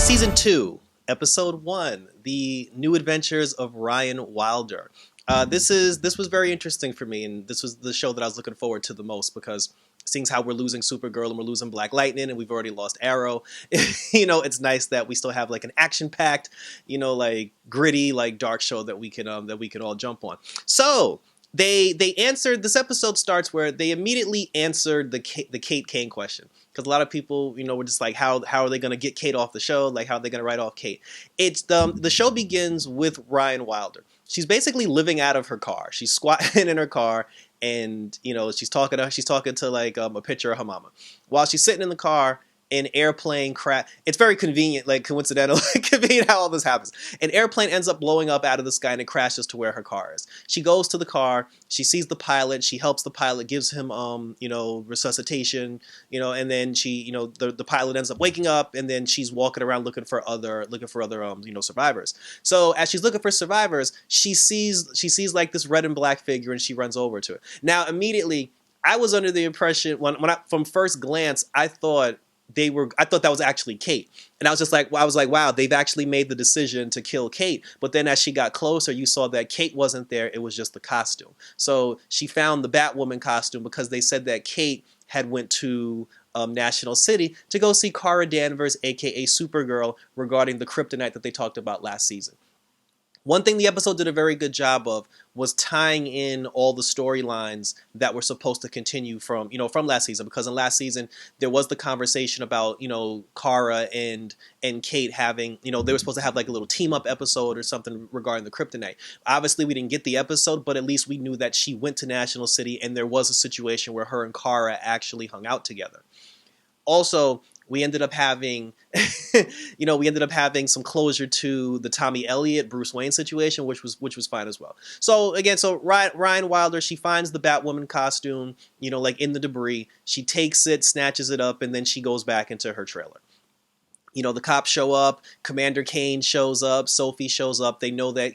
Season 2, Episode 1, The New Adventures of Ryan Wilder. This was very interesting for me, and this was the show that I was looking forward to the most because seeing how we're losing Supergirl and we're losing Black Lightning and we've already lost Arrow, it's nice that we still have like an action-packed, like gritty, like dark show that we can all jump on. So they answered. This episode starts where they immediately answered the Kate Kane question. Because a lot of people, were just like, how are they going to get Kate off the show? Like, how are they going to write off Kate? It's the show begins with Ryan Wilder. She's basically living out of her car. She's squatting in her car, and she's talking to like a picture of her mama. While she's sitting in the car, an airplane crash. It's very convenient, like coincidental, convenient how all this happens. An airplane ends up blowing up out of the sky and it crashes to where her car is. She goes to the car, she sees the pilot, she helps the pilot, gives him, resuscitation, and then she, the pilot ends up waking up, and then she's walking around looking for other, survivors. So as she's looking for survivors, she sees like this red and black figure, and she runs over to it. Now immediately, I was under the impression from first glance, I thought that was actually Kate. And I was like, wow, they've actually made the decision to kill Kate. But then as she got closer, you saw that Kate wasn't there. It was just the costume. So she found the Batwoman costume because they said that Kate had went to National City to go see Kara Danvers, a.k.a. Supergirl, regarding the kryptonite that they talked about last season. One thing the episode did a very good job of was tying in all the storylines that were supposed to continue from last season, because in last season there was the conversation about, Kara and Kate having, they were supposed to have like a little team up episode or something regarding the kryptonite. Obviously we didn't get the episode, but at least we knew that she went to National City and there was a situation where her and Kara actually hung out together. Also, we ended up having, some closure to the Tommy Elliott, Bruce Wayne situation, which was fine as well. So again, Ryan Wilder, she finds the Batwoman costume, like in the debris. She takes it, snatches it up, and then she goes back into her trailer. The cops show up, Commander Kane shows up, Sophie shows up. They know that,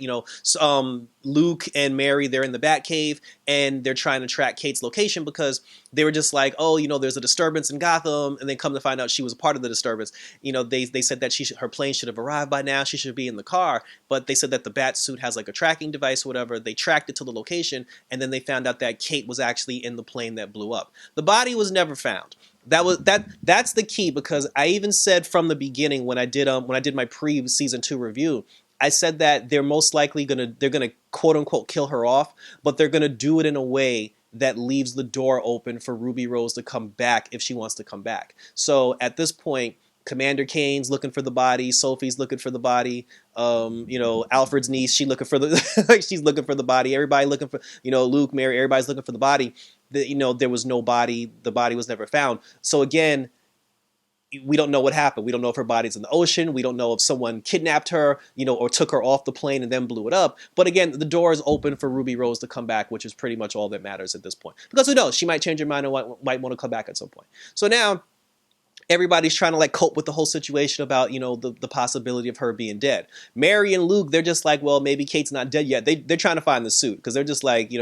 Luke and Mary, they're in the Batcave, and they're trying to track Kate's location because they were just like, oh, there's a disturbance in Gotham, and then come to find out she was a part of the disturbance. They said that her plane should have arrived by now. She should be in the car, but they said that the bat suit has like a tracking device or whatever. They tracked it to the location, and then they found out that Kate was actually in the plane that blew up. The body was never found. That's the key, because I even said from the beginning when I did my pre-season 2 review, I said that they're most likely gonna quote unquote kill her off, but they're gonna do it in a way that leaves the door open for Ruby Rose to come back if she wants to come back. So at this point, Commander Kane's looking for the body, Sophie's looking for the body, Alfred's niece, she's looking for the body, everybody looking for, Luke, Mary, everybody's looking for the body. There was no body, the body was never found. So again, we don't know what happened. We don't know if her body's in the ocean. We don't know if someone kidnapped her, or took her off the plane and then blew it up. But again, the door is open for Ruby Rose to come back, which is pretty much all that matters at this point. Because who knows, she might change her mind and might want to come back at some point. So now, everybody's trying to like cope with the whole situation about, the possibility of her being dead. Mary and Luke, they're just like, well, maybe Kate's not dead yet. They're trying to find the suit because they're just like,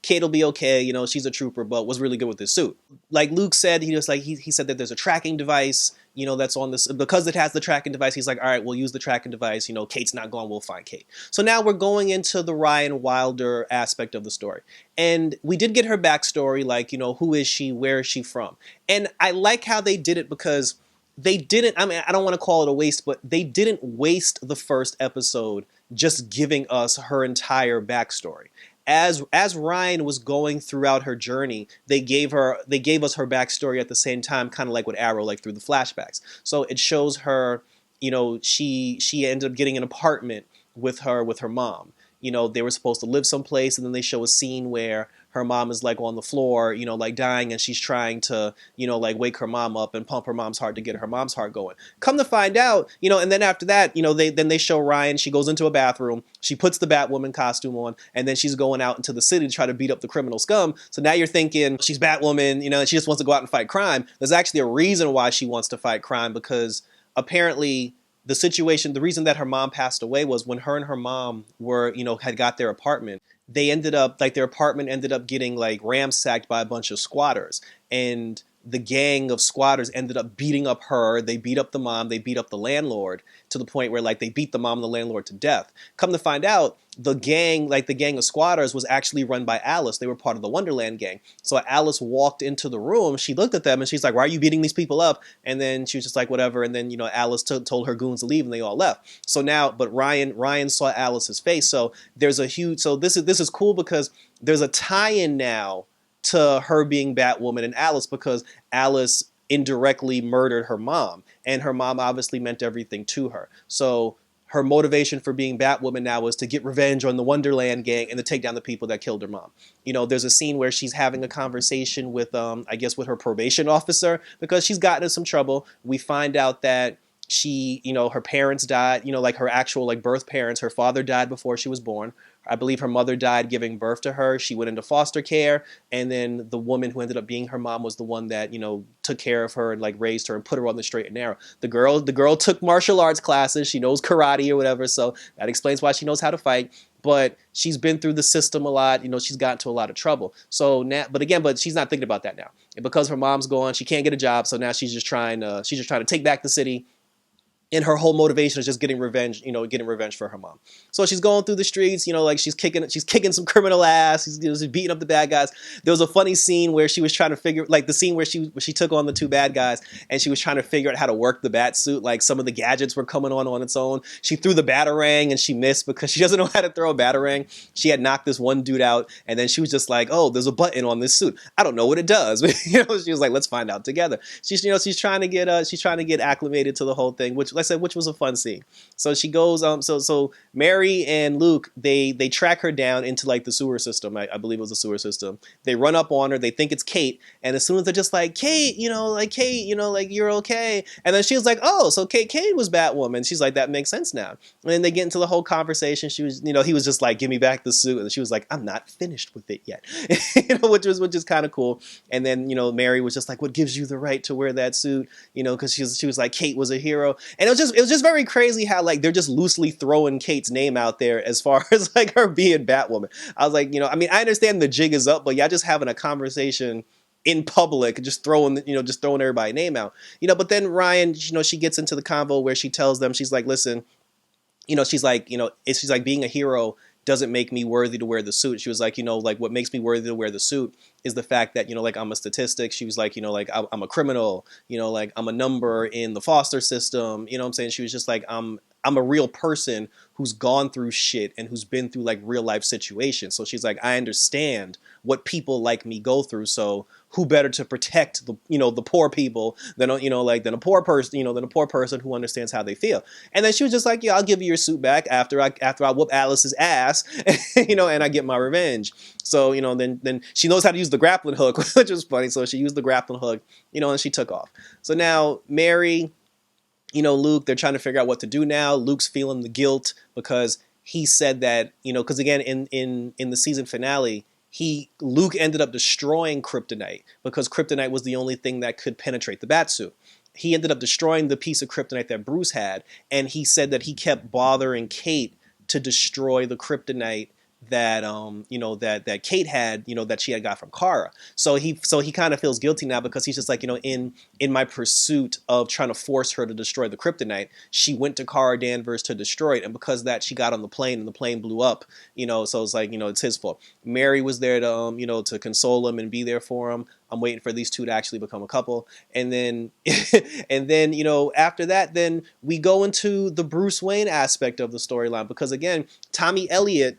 Kate will be okay. She's a trooper, but was really good with this suit. Like Luke said, he said that there's a tracking device, that's on this, because it has the tracking device. He's like, all right, we'll use the tracking device. Kate's not gone. We'll find Kate. So now we're going into the Ryan Wilder aspect of the story. And we did get her backstory, like, who is she? Where is she from? And I like how they did it because they didn't, I don't want to call it a waste, but they didn't waste the first episode just giving us her entire backstory. As Ryan was going throughout her journey, they gave us her backstory at the same time, kind of like with Arrow, like through the flashbacks. So it shows her, she ended up getting an apartment with her mom. They were supposed to live someplace, and then they show a scene where her mom is like on the floor, like dying, and she's trying to, like wake her mom up and pump her mom's heart to get her mom's heart going. Come to find out, and then after that, they show Ryan, she goes into a bathroom, she puts the Batwoman costume on, and then she's going out into the city to try to beat up the criminal scum. So now you're thinking she's Batwoman, and she just wants to go out and fight crime. There's actually a reason why she wants to fight crime, because apparently the reason that her mom passed away was when her and her mom were, had got their apartment. They ended up, their apartment ended up getting, ransacked by a bunch of squatters. And the gang of squatters ended up beating up her. They beat up the mom. They beat up the landlord to the point where like they beat the mom and the landlord to death. Come to find out, the gang of squatters was actually run by Alice. They were part of the Wonderland gang. So Alice walked into the room. She looked at them and she's like, "Why are you beating these people up?" And then she was just like, "Whatever." And then Alice told her goons to leave, and they all left. So now, but Ryan saw Alice's face. So there's a huge. So this is cool because there's a tie-in now to her being Batwoman and Alice, because Alice indirectly murdered her mom, and her mom obviously meant everything to her. So her motivation for being Batwoman now is to get revenge on the Wonderland gang and to take down the people that killed her mom. There's a scene where she's having a conversation with, I guess, with her probation officer, because she's gotten in some trouble. We find out that her parents died, like her actual like birth parents. Her father died before she was born. I believe her mother died giving birth to her. She went into foster care, and then the woman who ended up being her mom was the one that took care of her and like raised her and put her on the straight and narrow. The girl took martial arts classes. She knows karate or whatever, so that explains why she knows how to fight. But she's been through the system a lot. She's gotten into a lot of trouble. So now, but she's not thinking about that now. And because her mom's gone, she can't get a job. So now she's just trying to take back the city. And her whole motivation is just getting revenge, getting revenge for her mom. So she's going through the streets, like she's kicking some criminal ass. She's beating up the bad guys. There was a funny scene where she was trying to figure, like the scene where she took on the two bad guys, and she was trying to figure out how to work the bat suit. Like some of the gadgets were coming on its own. She threw the batarang and she missed because she doesn't know how to throw a batarang. She had knocked this one dude out, and then she was just like, "Oh, there's a button on this suit. I don't know what it does." She was like, "Let's find out together." She's trying to get acclimated to the whole thing, which, like I said, which was a fun scene. So she goes, so Mary and Luke, they track her down into like the sewer system. I believe it was the sewer system. They run up on her. They think it's Kate, and as soon as they're just like, Kate, like you're okay, and then she was like, "Oh, so Kate was Batwoman." She's like, "That makes sense now." And then they get into the whole conversation. She was, he was just like, "Give me back the suit," and she was like, "I'm not finished with it yet," which is kind of cool. And then Mary was just like, "What gives you the right to wear that suit?" Because she was like, Kate was a hero, and it was just very crazy how like they're just loosely throwing Kate's name out there as far as like her being Batwoman. I was like, I understand the jig is up, but y'all just having a conversation in public, just throwing everybody's name out. But then Ryan, she gets into the convo where she tells them, she's like, "Listen, she's like being a hero doesn't make me worthy to wear the suit." She was like, like what makes me worthy to wear the suit is the fact that, like I'm a statistic. She was like, like I'm a criminal, like I'm a number in the foster system. What I'm saying? She was just like, I'm a real person who's gone through shit and who's been through like real life situations. So she's like, I understand what people like me go through. So who better to protect the poor people than than a poor person who understands how they feel. And then she was just like, "Yeah, I'll give you your suit back after I whoop Alice's ass, and I get my revenge." So then she knows how to use the grappling hook, which was funny. So she used the grappling hook, and she took off. So now Mary, Luke, they're trying to figure out what to do now. Luke's feeling the guilt because he said that, because again, in the season finale, Luke ended up destroying kryptonite because kryptonite was the only thing that could penetrate the Batsuit. He ended up destroying the piece of kryptonite that Bruce had, and he said that he kept bothering Kate to destroy the kryptonite that that Kate had, that she had got from Kara. So he kind of feels guilty now because he's just like, in my pursuit of trying to force her to destroy the kryptonite, she went to Kara Danvers to destroy it, and because of that, she got on the plane and the plane blew up. So it's like, it's his fault. Mary was there to to console him and be there for him. I'm waiting for these two to actually become a couple. And then after that, then we go into the Bruce Wayne aspect of the storyline, because again, Tommy Elliott,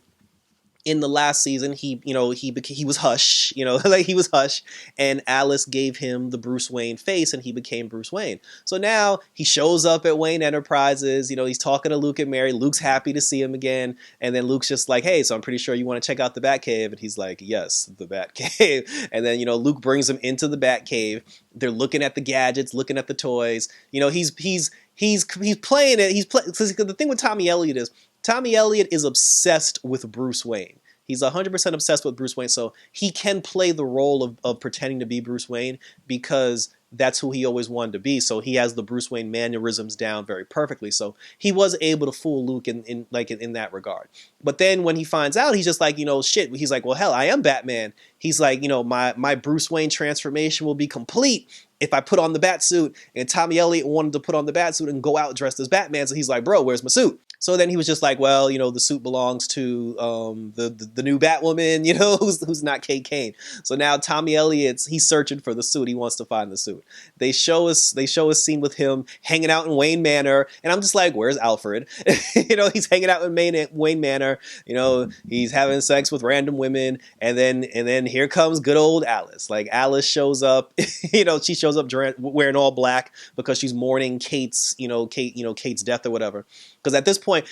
in the last season, he was Hush, like he was Hush, and Alice gave him the Bruce Wayne face, and he became Bruce Wayne. So now he shows up at Wayne Enterprises. He's talking to Luke and Mary. Luke's happy to see him again, and then Luke's just like, "Hey, so I'm pretty sure you want to check out the Batcave," and he's like, "Yes, the Batcave." And then Luke brings him into the Batcave. They're looking at the gadgets, looking at the toys. He's playing it. The thing with Tommy Elliott is obsessed with Bruce Wayne. He's 100% obsessed with Bruce Wayne, so he can play the role of pretending to be Bruce Wayne because that's who he always wanted to be. So he has the Bruce Wayne mannerisms down very perfectly. So he was able to fool Luke in that regard. But then when he finds out, he's just like, shit. He's like, well, hell, I am Batman. He's like, my Bruce Wayne transformation will be complete if I put on the bat suit. And Tommy Elliott wanted to put on the bat suit and go out dressed as Batman. So he's like, bro, where's my suit? So then he was just like, well, the suit belongs to the new Batwoman, who's not Kane. So now Tommy Elliott's he's searching for the suit. He wants to find the suit. They show us a scene with him hanging out in Wayne Manor, and I'm just like, where's Alfred? He's hanging out in Wayne Manor. He's having sex with random women, and then here comes good old Alice. Like Alice shows up. She shows up wearing all black because she's mourning Kate's death or whatever. Because at this point,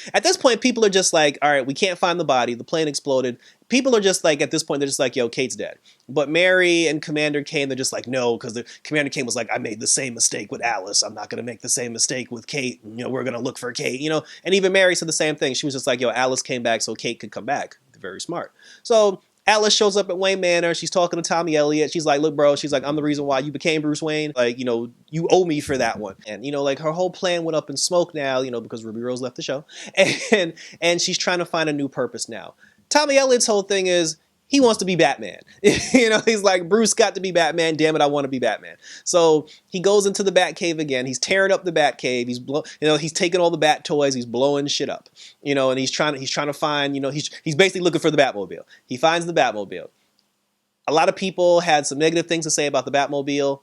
people are just like, all right, we can't find the body. The plane exploded. People are just like, at this point, they're just like, yo, Kate's dead. But Mary and Commander Kane, they're just like, no, because Commander Kane was like, I made the same mistake with Alice. I'm not going to make the same mistake with Kate. We're going to look for Kate, And even Mary said the same thing. She was just like, yo, Alice came back so Kate could come back. Very smart. So Alice shows up at Wayne Manor. She's talking to Tommy Elliott. She's like, look, bro, she's like, I'm the reason why you became Bruce Wayne. Like, you owe me for that one. And, like her whole plan went up in smoke now, because Ruby Rose left the show. And she's trying to find a new purpose now. Tommy Elliott's whole thing is he wants to be Batman. He's like, Bruce got to be Batman. Damn it, I want to be Batman. So he goes into the Batcave again. He's tearing up the Batcave. He's taking all the Bat toys. He's blowing shit up. And he's trying to find. He's basically looking for the Batmobile. He finds the Batmobile. A lot of people had some negative things to say about the Batmobile.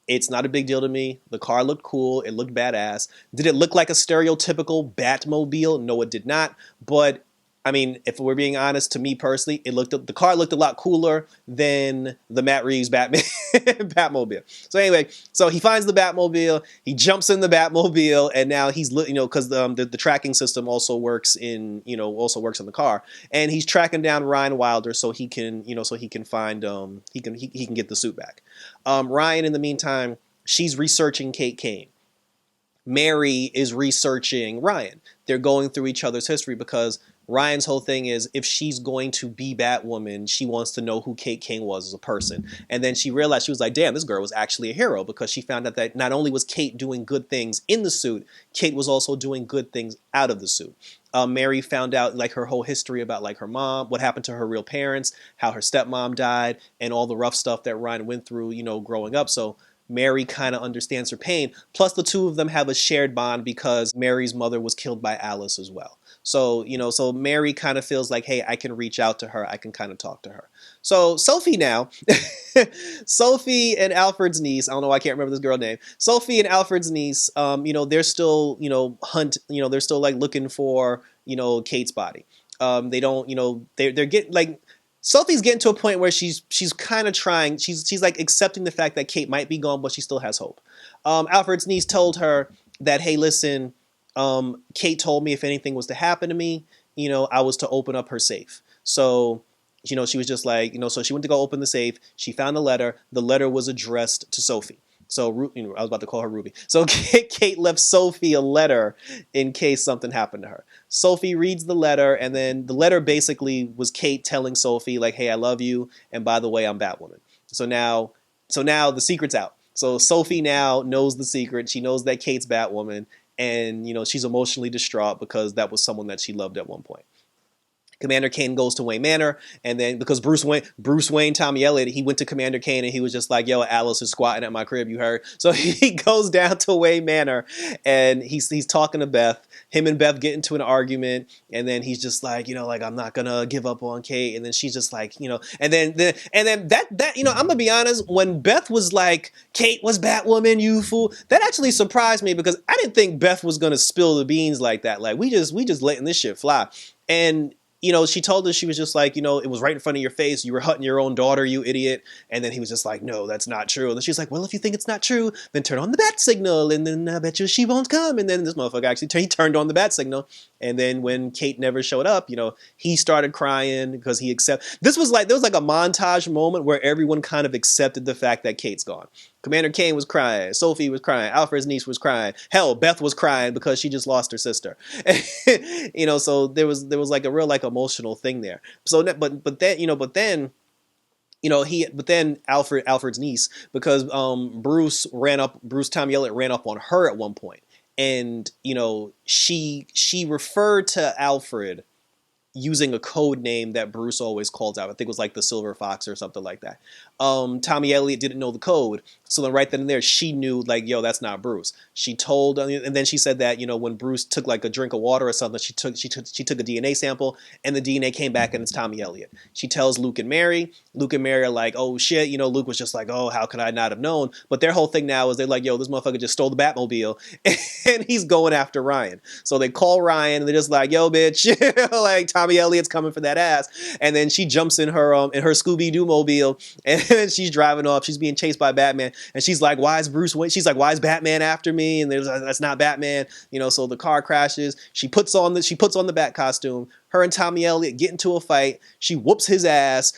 It's not a big deal to me. The car looked cool. It looked badass. Did it look like a stereotypical Batmobile? No, it did not. But I mean, if we're being honest, to me personally, the car looked a lot cooler than the Matt Reeves Batmobile. So anyway, so he finds the Batmobile, he jumps in the Batmobile, and now he's because the tracking system also works in the car, and he's tracking down Ryan Wilder so he can find he can get the suit back. Ryan, in the meantime, she's researching Kane. Mary is researching Ryan. They're going through each other's history because Ryan's whole thing is if she's going to be Batwoman, she wants to know who Kane was as a person. And then she realized, she was like, damn, this girl was actually a hero, because she found out that not only was Kate doing good things in the suit, Kate was also doing good things out of the suit. Mary found out like her whole history about like her mom, what happened to her real parents, how her stepmom died, and all the rough stuff that Ryan went through, growing up. So Mary kind of understands her pain. Plus the two of them have a shared bond because Mary's mother was killed by Alice as well. So, so Mary kind of feels like, hey, I can reach out to her. I can kind of talk to her. So Sophie now, Sophie and Alfred's niece, I don't know, I can't remember this girl's name. Sophie and Alfred's niece, they're still, they're still like looking for, Kate's body. They don't, they're getting like, Sophie's getting to a point where she's kind of trying, she's like accepting the fact that Kate might be gone, but she still has hope. Alfred's niece told her that, hey, listen, Kate told me if anything was to happen to me, I was to open up her safe. So, she was just like, so she went to go open the safe. She found a letter. The letter was addressed to Sophie. So, I was about to call her Ruby. So Kate left Sophie a letter in case something happened to her. Sophie reads the letter, and then the letter basically was Kate telling Sophie like, hey, I love you. And by the way, I'm Batwoman. So now the secret's out. So Sophie now knows the secret. She knows that Kate's Batwoman. And, she's emotionally distraught because that was someone that she loved at one point. Commander Kane goes to Wayne Manor, and then because Bruce Wayne, Tommy Elliott, he went to Commander Kane and he was just like, yo, Alice is squatting at my crib, you heard? So he goes down to Wayne Manor and he's talking to Beth. Him and Beth get into an argument, and then he's just like, like, I'm not gonna give up on Kate. And then she's just like, and then that I'm gonna be honest, when Beth was like, Kate was Batwoman, you fool, that actually surprised me because I didn't think Beth was gonna spill the beans like that. Like we just letting this shit fly. And she told us, she was just like, it was right in front of your face. You were hunting your own daughter, you idiot. And then he was just like, no, that's not true. And then she's like, well, if you think it's not true, then turn on the bat signal. And then I bet you she won't come. And then this motherfucker actually he turned on the bat signal. And then when Kate never showed up, he started crying because there was like a montage moment where everyone kind of accepted the fact that Kate's gone. Commander Kane was crying. Sophie was crying. Alfred's niece was crying. Hell, Beth was crying because she just lost her sister. So there was like a real like emotional thing there. So, but then but then Alfred's niece, because Bruce Tommy Elliott ran up on her at one point, and she referred to Alfred using a code name that Bruce always called out. I think it was like the Silver Fox or something like that. Tommy Elliott didn't know the code, so then right then and there she knew, like, yo, that's not Bruce. She told, and then she said that when Bruce took like a drink of water or something, she took a DNA sample, and the DNA came back and it's Tommy Elliott. She tells Luke and Mary. Luke and Mary are like, oh shit, Luke was just like, oh, how could I not have known? But their whole thing now is they're like, yo, this motherfucker just stole the Batmobile, and he's going after Ryan. So they call Ryan and they're just like, yo, bitch, like Tommy Elliott's coming for that ass. And then she jumps in her Scooby-Doo mobile, and she's driving off. She's being chased by Batman, and she's like, why is Bruce Wayne? She's like, why is Batman after me? And there's that's not Batman. So the car crashes. She puts on the Bat costume. Her and Tommy Elliott get into a fight. She whoops his ass.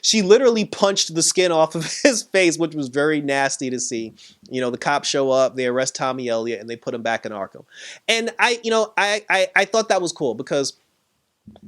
She literally punched the skin off of his face, which was very nasty to see. The cops show up, they arrest Tommy Elliott, and they put him back in Arkham. And I thought that was cool, because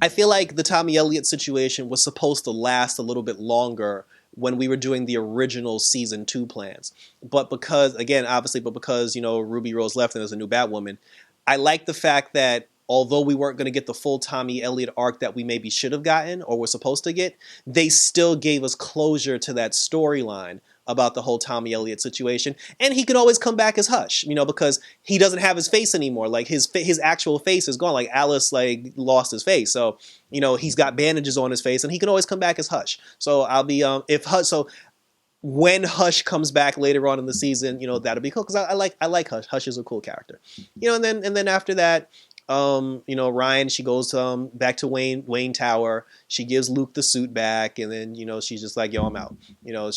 I feel like the Tommy Elliott situation was supposed to last a little bit longer when we were doing the original season 2 plans. But because Ruby Rose left and there's a new Batwoman, I like the fact that although we weren't going to get the full Tommy Elliott arc that we maybe should have gotten or were supposed to get, they still gave us closure to that storyline about the whole Tommy Elliott situation. And he could always come back as Hush, because he doesn't have his face anymore. Like his actual face is gone. Like Alice lost his face. So, he's got bandages on his face, and he can always come back as Hush. So I'll be when Hush comes back later on in the season, that'll be cool, because I like Hush. Hush is a cool character. And then after that, Ryan, she goes back to Wayne Tower. She gives Luke the suit back, and then she's just like, yo, I'm out. But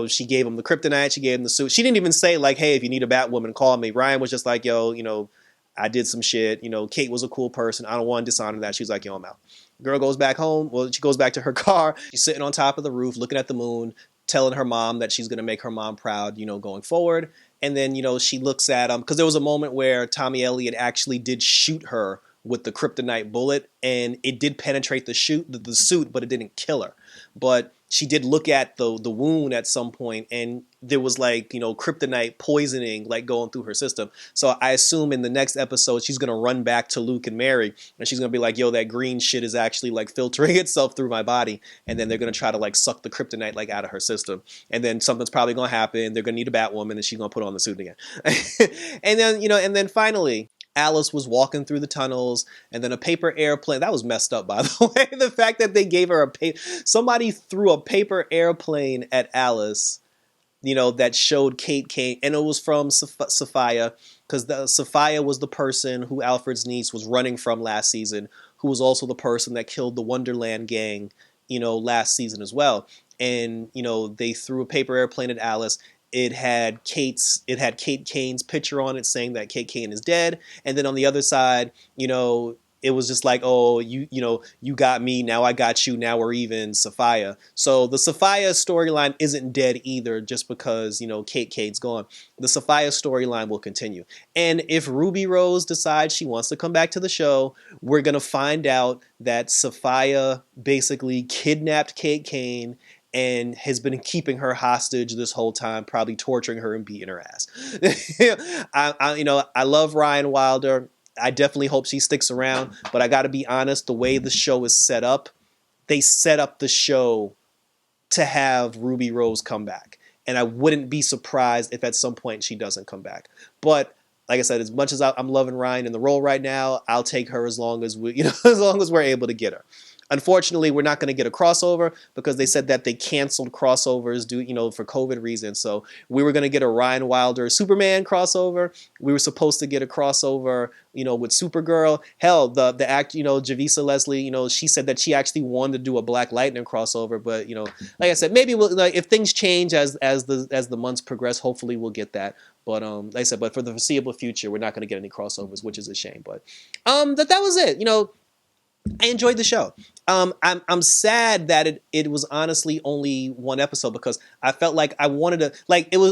she gave him the kryptonite. She gave him the suit. She didn't even say like, hey, if you need a Batwoman, call me. Ryan was just like, yo, I did some shit. Kate was a cool person. I don't want to dishonor that. She's like, yo, I'm out. Girl goes back home. Well, she goes back to her car. She's sitting on top of the roof, looking at the moon, telling her mom that she's going to make her mom proud, going forward. And then, she looks at him, because there was a moment where Tommy Elliott actually did shoot her with the kryptonite bullet, and it did penetrate the suit, but it didn't kill her. But she did look at the wound at some point, and there was kryptonite poisoning going through her system. So I assume in the next episode she's gonna run back to Luke and Mary, and she's gonna be like, yo, that green shit is actually filtering itself through my body, and then they're gonna try to suck the kryptonite out of her system, and then something's probably gonna happen. They're gonna need a Batwoman, and she's gonna put on the suit again. And then finally Alice was walking through the tunnels, and then a paper airplane. That was messed up, by the way. The fact that they gave her somebody threw a paper airplane at Alice, that showed Kane, and it was from Sophia, because Sophia was the person who Alfred's niece was running from last season, who was also the person that killed the Wonderland gang, last season as well. And they threw a paper airplane at Alice. It had Kate Kane's picture on it, saying that Kate Kane is dead. And then on the other side, it was just like, oh, you got me, now I got you, now we're even, Sophia. So the Sophia storyline isn't dead either, just because, Kate Kane's gone. The Sophia storyline will continue. And if Ruby Rose decides she wants to come back to the show, we're going to find out that Sophia basically kidnapped Kate Kane and has been keeping her hostage this whole time, probably torturing her and beating her ass. I love Ryan Wilder. I definitely hope she sticks around, but I got to be honest, the way the show is set up, they set up the show to have Ruby Rose come back. And I wouldn't be surprised if at some point she doesn't come back. But like I said, as much as I'm loving Ryan in the role right now, I'll take her as long as as long as we're able to get her. Unfortunately, we're not going to get a crossover, because they said that they canceled crossovers for COVID reasons. So we were going to get a Ryan Wilder Superman crossover. We were supposed to get a crossover, with Supergirl. Hell, the act, Javisa Leslie, she said that she actually wanted to do a Black Lightning crossover. But like I said, maybe we'll, if things change as the months progress, hopefully we'll get that. But like I said, but for the foreseeable future, we're not going to get any crossovers, which is a shame. But that was it. I enjoyed the show. I'm sad that it was honestly only one episode, because I felt like I wanted to,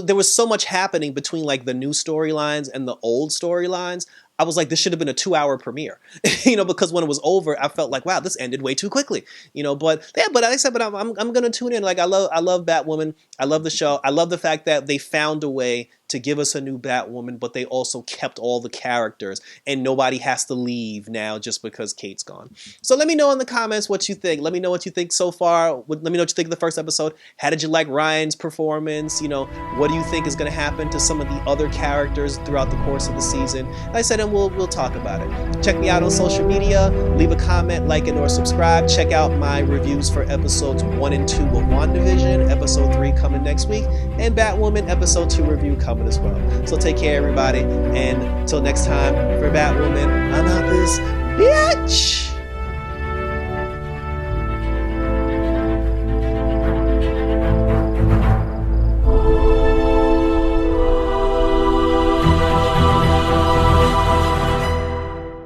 there was so much happening between the new storylines and the old storylines. I was like, this should have been a 2-hour premiere, because when it was over, I felt like, wow, this ended way too quickly, But yeah, but like I said, but I'm gonna tune in. Like I love Batwoman. I love the show. I love the fact that they found a way to give us a new Batwoman, but they also kept all the characters, and nobody has to leave now just because Kate's gone. So let me know in the comments what you think. Let me know what you think so far. Let me know what you think of the first episode. How did you like Ryan's performance? What do you think is going to happen to some of the other characters throughout the course of the season? Like I said, and we'll talk about it. Check me out on social media. Leave a comment, like it, or subscribe. Check out my reviews for episodes 1 and 2 of WandaVision, episode 3 coming next week, and Batwoman episode 2 review coming as well. So take care, everybody, and until next time, for Batwoman, I'm out this bitch.